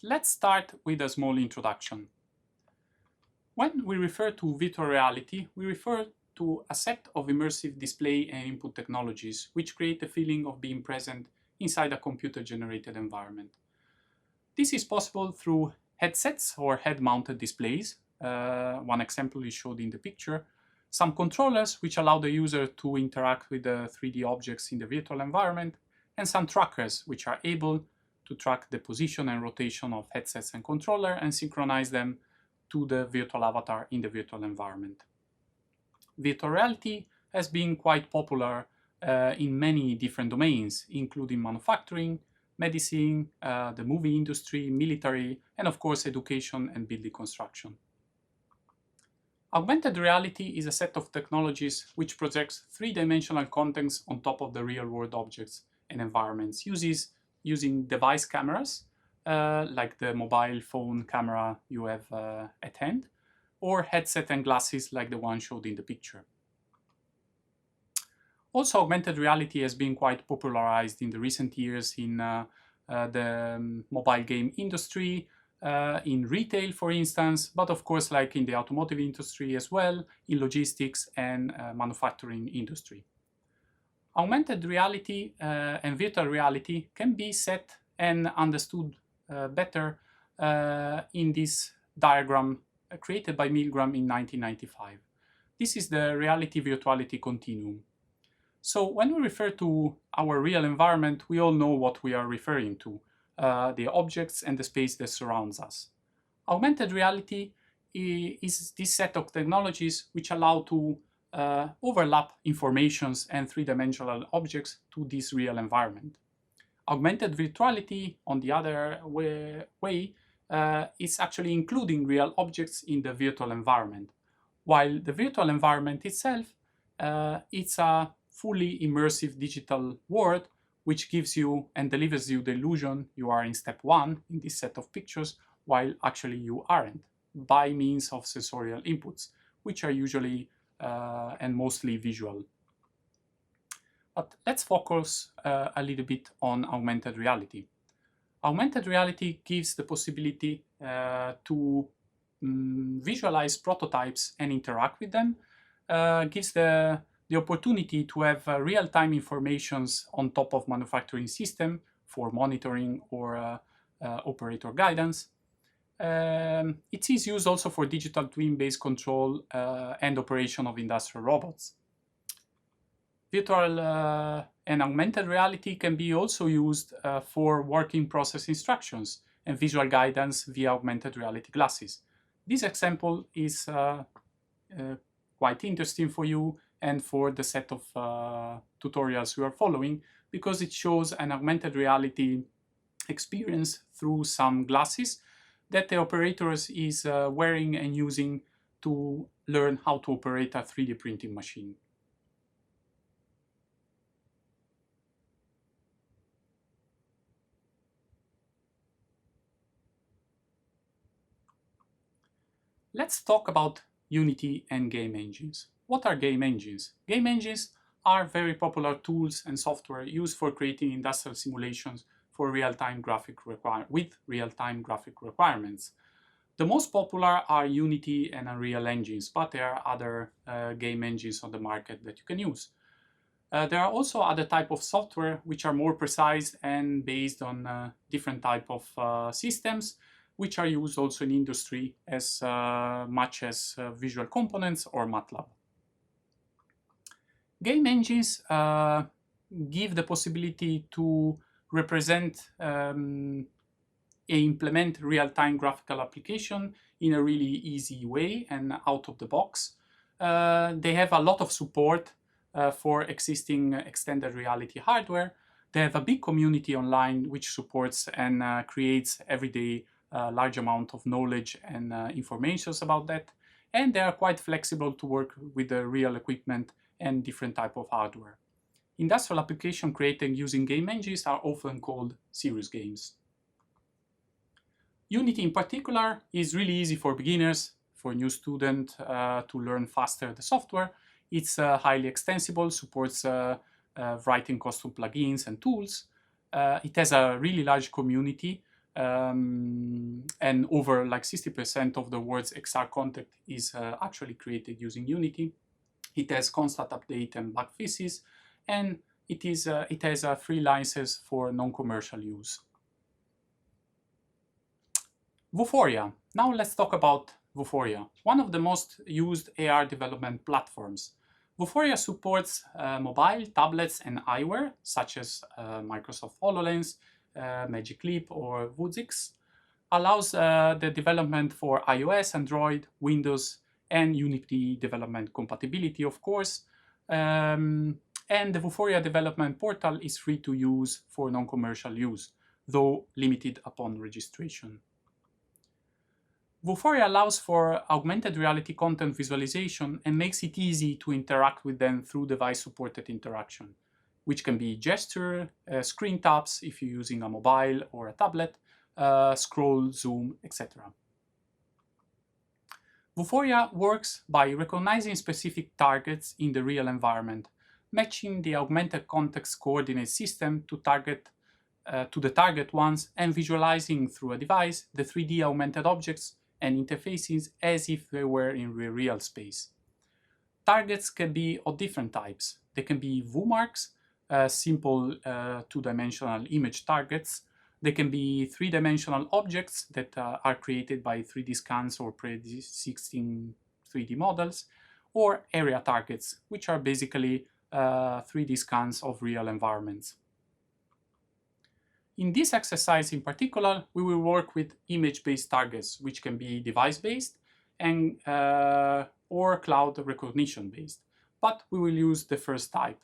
let's start with a small introduction. When we refer to virtual reality, we refer to a set of immersive display and input technologies which create a feeling of being present inside a computer-generated environment. This is possible through headsets or head-mounted displays. One example is showed in the picture. Some controllers which allow the user to interact with the 3D objects in the virtual environment, and some trackers which are able to track the position and rotation of headsets and controller and synchronize them to the virtual avatar in the virtual environment. Virtual reality has been quite popular in many different domains, including manufacturing, medicine, the movie industry, military, and of course education and building construction. Augmented reality is a set of technologies which projects three-dimensional contents on top of the real-world objects and environments using device cameras, like the mobile phone camera you have at hand, or headset and glasses like the one showed in the picture. Also, augmented reality has been quite popularized in the recent years in the mobile game industry, in retail, for instance, but of course, like in the automotive industry as well, in logistics and manufacturing industry. Augmented reality and virtual reality can be set and understood better in this diagram created by Milgram in 1995. This is the reality-virtuality continuum. So when we refer to our real environment, we all know what we are referring to, the objects and the space that surrounds us. Augmented reality is this set of technologies which allow to overlap informations and three-dimensional objects to this real environment. Augmented virtuality, on the other way, is actually including real objects in the virtual environment, while the virtual environment itself, it's a fully immersive digital world which gives you and delivers you the illusion you are in step one in this set of pictures, while actually you aren't, by means of sensorial inputs, which are usually and mostly visual. But let's focus a little bit on augmented reality. Augmented reality gives the possibility to visualize prototypes and interact with them, gives the opportunity to have real-time informations on top of manufacturing system for monitoring or operator guidance. It is used also for digital twin-based control and operation of industrial robots. Virtual and augmented reality can be also used for working process instructions and visual guidance via augmented reality glasses. This example is quite interesting for you and for the set of tutorials we are following, because it shows an augmented reality experience through some glasses that the operator is wearing and using to learn how to operate a 3D printing machine. Let's talk about Unity and game engines. What are game engines? Game engines are very popular tools and software used for creating industrial simulations for real-time graphic with real-time graphic requirements. The most popular are Unity and Unreal engines, but there are other game engines on the market that you can use. There are also other type of software which are more precise and based on different type of systems, which are used also in industry as much as visual components or MATLAB. Game engines give the possibility to represent implement real-time graphical application in a really easy way and out of the box. They have a lot of support for existing extended reality hardware. They have a big community online which supports and creates every day a large amount of knowledge and information about that. And they are quite flexible to work with the real equipment and different type of hardware. Industrial applications created using game engines are often called serious games. Unity in particular is really easy for beginners, for a new student to learn faster the software. It's highly extensible, supports writing custom plugins and tools. It has a really large community and over like 60% of the world's XR content is actually created using Unity. It has constant update and bug fixes, and it has a free license for non-commercial use. Vuforia. Now let's talk about Vuforia, one of the most used AR development platforms. Vuforia supports mobile, tablets, and eyewear, such as Microsoft HoloLens, Magic Leap, or Vuzix. Allows the development for iOS, Android, Windows, and Unity development compatibility, of course. And the Vuforia development portal is free to use for non-commercial use, though limited upon registration. Vuforia allows for augmented reality content visualization and makes it easy to interact with them through device-supported interaction, which can be gesture, screen taps if you're using a mobile or a tablet, scroll, zoom, etc. Vuforia works by recognizing specific targets in the real environment, matching the augmented context coordinate system to the target ones, and visualizing through a device the 3D augmented objects and interfaces as if they were in real space. Targets can be of different types. They can be VU-marks, simple two-dimensional image targets. They can be three-dimensional objects that are created by 3D scans or pre-existing 3D models, or area targets, which are basically 3D scans of real environments. In this exercise in particular, we will work with image-based targets, which can be device-based and or cloud recognition-based, but we will use the first type.